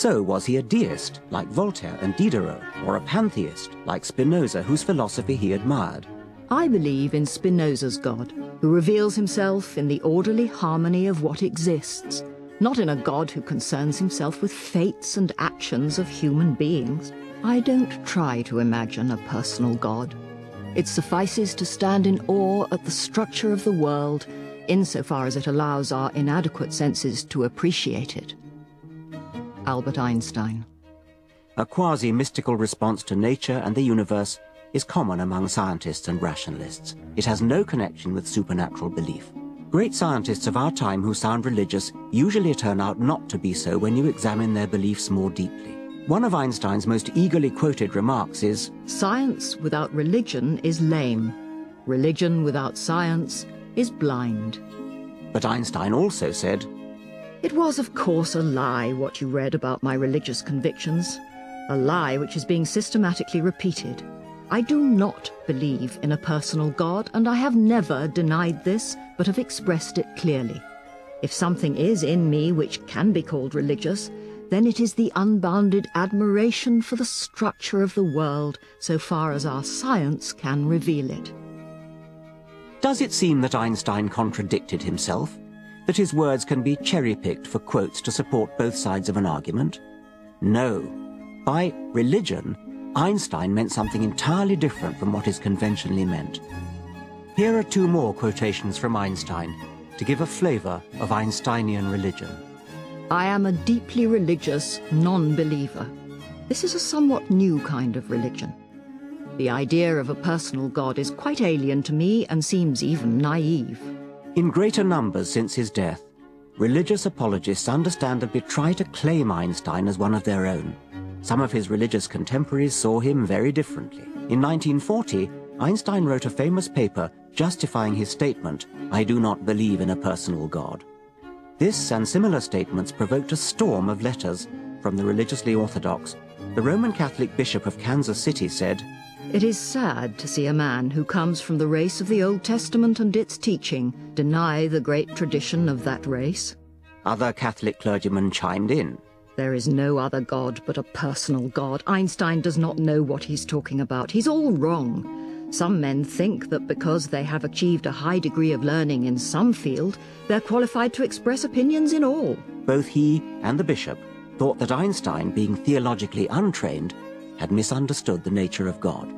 So was he a deist, like Voltaire and Diderot, or a pantheist, like Spinoza, whose philosophy he admired? I believe in Spinoza's God, who reveals himself in the orderly harmony of what exists, not in a God who concerns himself with fates and actions of human beings. I don't try to imagine a personal God. It suffices to stand in awe at the structure of the world, insofar as it allows our inadequate senses to appreciate it. Albert Einstein. A quasi-mystical response to nature and the universe is common among scientists and rationalists. It has no connection with supernatural belief. Great scientists of our time who sound religious usually turn out not to be so when you examine their beliefs more deeply. One of Einstein's most eagerly quoted remarks is, "Science without religion is lame. Religion without science is blind." But Einstein also said, "It was, of course, a lie what you read about my religious convictions, a lie which is being systematically repeated. I do not believe in a personal God, and I have never denied this, but have expressed it clearly. If something is in me which can be called religious, then it is the unbounded admiration for the structure of the world, so far as our science can reveal it." Does it seem that Einstein contradicted himself? That his words can be cherry-picked for quotes to support both sides of an argument? No. By religion, Einstein meant something entirely different from what is conventionally meant. Here are two more quotations from Einstein to give a flavor of Einsteinian religion. "I am a deeply religious non-believer. This is a somewhat new kind of religion. The idea of a personal God is quite alien to me and seems even naive." In greater numbers since his death, religious apologists understandably try to claim Einstein as one of their own. Some of his religious contemporaries saw him very differently. In 1940, Einstein wrote a famous paper justifying his statement, "I do not believe in a personal God." This and similar statements provoked a storm of letters from the religiously orthodox. The Roman Catholic Bishop of Kansas City said, "It is sad to see a man who comes from the race of the Old Testament and its teaching deny the great tradition of that race." Other Catholic clergymen chimed in. "There is no other God but a personal God. Einstein does not know what he's talking about. He's all wrong. Some men think that because they have achieved a high degree of learning in some field, they're qualified to express opinions in all." Both he and the bishop thought that Einstein, being theologically untrained, had misunderstood the nature of God.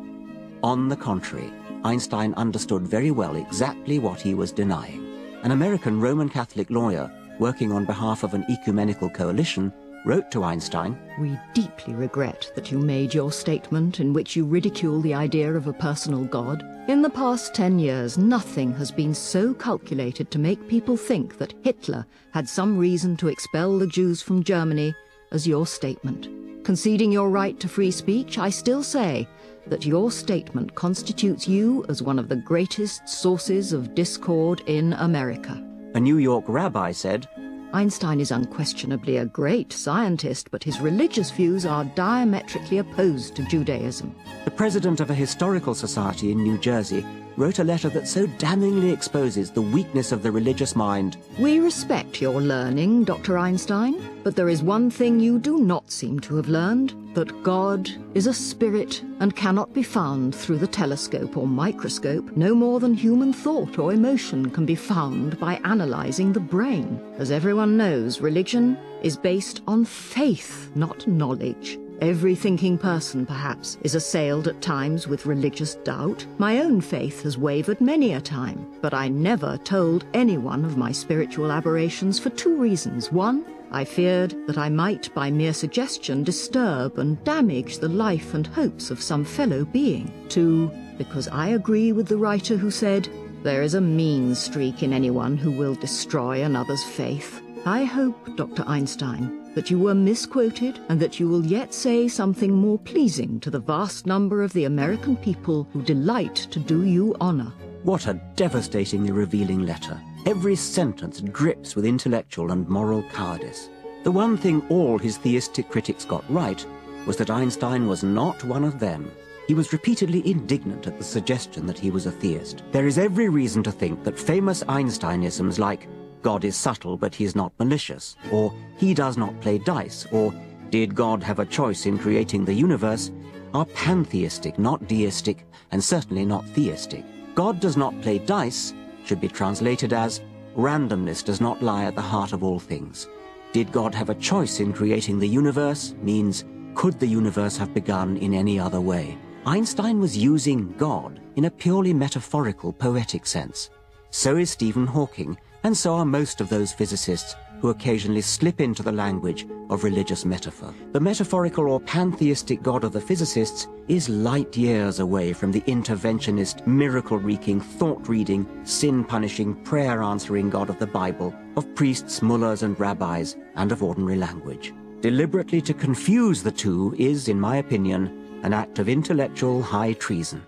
On the contrary, Einstein understood very well exactly what he was denying. An American Roman Catholic lawyer, working on behalf of an ecumenical coalition, wrote to Einstein, "We deeply regret that you made your statement in which you ridicule the idea of a personal God. In the past 10 years, nothing has been so calculated to make people think that Hitler had some reason to expel the Jews from Germany as your statement. Conceding your right to free speech, I still say that your statement constitutes you as one of the greatest sources of discord in America." A New York rabbi said, "Einstein is unquestionably a great scientist, but his religious views are diametrically opposed to Judaism." The president of a historical society in New Jersey wrote a letter that so damningly exposes the weakness of the religious mind. "We respect your learning, Dr. Einstein, but there is one thing you do not seem to have learned, that God is a spirit and cannot be found through the telescope or microscope, no more than human thought or emotion can be found by analyzing the brain. As everyone knows, religion is based on faith, not knowledge. Every thinking person, perhaps, is assailed at times with religious doubt. My own faith has wavered many a time, but I never told anyone of my spiritual aberrations for 2 reasons. 1, I feared that I might, by mere suggestion, disturb and damage the life and hopes of some fellow being. 2, because I agree with the writer who said, there is a mean streak in anyone who will destroy another's faith. I hope, Dr. Einstein, that you were misquoted and that you will yet say something more pleasing to the vast number of the American people who delight to do you honor." What a devastatingly revealing letter. Every sentence drips with intellectual and moral cowardice. The one thing all his theistic critics got right was that Einstein was not one of them. He was repeatedly indignant at the suggestion that he was a theist. There is every reason to think that famous Einsteinisms like "God is subtle but he is not malicious," or "he does not play dice," or did God have a choice in creating the universe, are pantheistic, not deistic, and certainly not theistic. God does not play dice should be translated as randomness does not lie at the heart of all things. Did God have a choice in creating the universe means could the universe have begun in any other way? Einstein was using God in a purely metaphorical, poetic sense. So is Stephen Hawking, and so are most of those physicists who occasionally slip into the language of religious metaphor. The metaphorical or pantheistic God of the physicists is light years away from the interventionist, miracle-wreaking, thought-reading, sin-punishing, prayer-answering God of the Bible, of priests, mullahs and rabbis, and of ordinary language. Deliberately to confuse the two is, in my opinion, an act of intellectual high treason.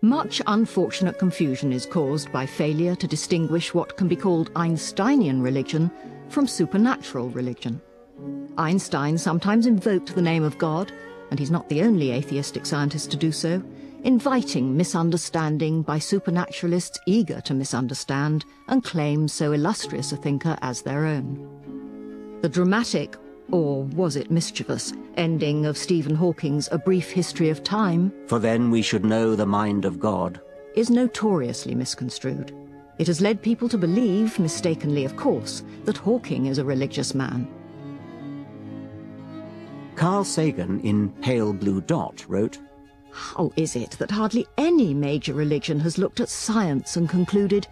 Much unfortunate confusion is caused by failure to distinguish what can be called Einsteinian religion from supernatural religion. Einstein sometimes invoked the name of God, and he's not the only atheistic scientist to do so, inviting misunderstanding by supernaturalists eager to misunderstand and claim so illustrious a thinker as their own. The dramatic, or was it mischievous, ending of Stephen Hawking's A Brief History of Time, "For then we should know the mind of God," is notoriously misconstrued. It has led people to believe, mistakenly of course, that Hawking is a religious man. Carl Sagan in Pale Blue Dot wrote, "How is it that hardly any major religion has looked at science and concluded,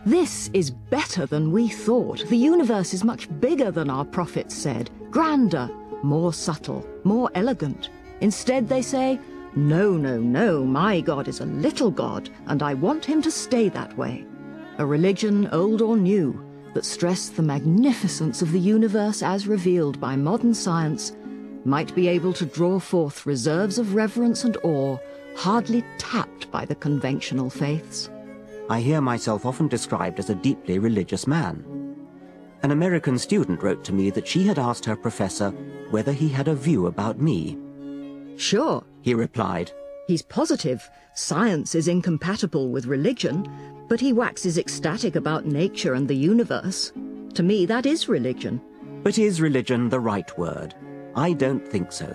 this is better than we thought. The universe is much bigger than our prophets said, grander, more subtle, more elegant. Instead they say, no, no, no, my God is a little God, and I want him to stay that way." A religion, old or new, that stressed the magnificence of the universe as revealed by modern science might be able to draw forth reserves of reverence and awe hardly tapped by the conventional faiths. I hear myself often described as a deeply religious man. An American student wrote to me that she had asked her professor whether he had a view about me. "Sure," he replied. "He's positive science is incompatible with religion, but he waxes ecstatic about nature and the universe. To me, that is religion." But is religion the right word? I don't think so.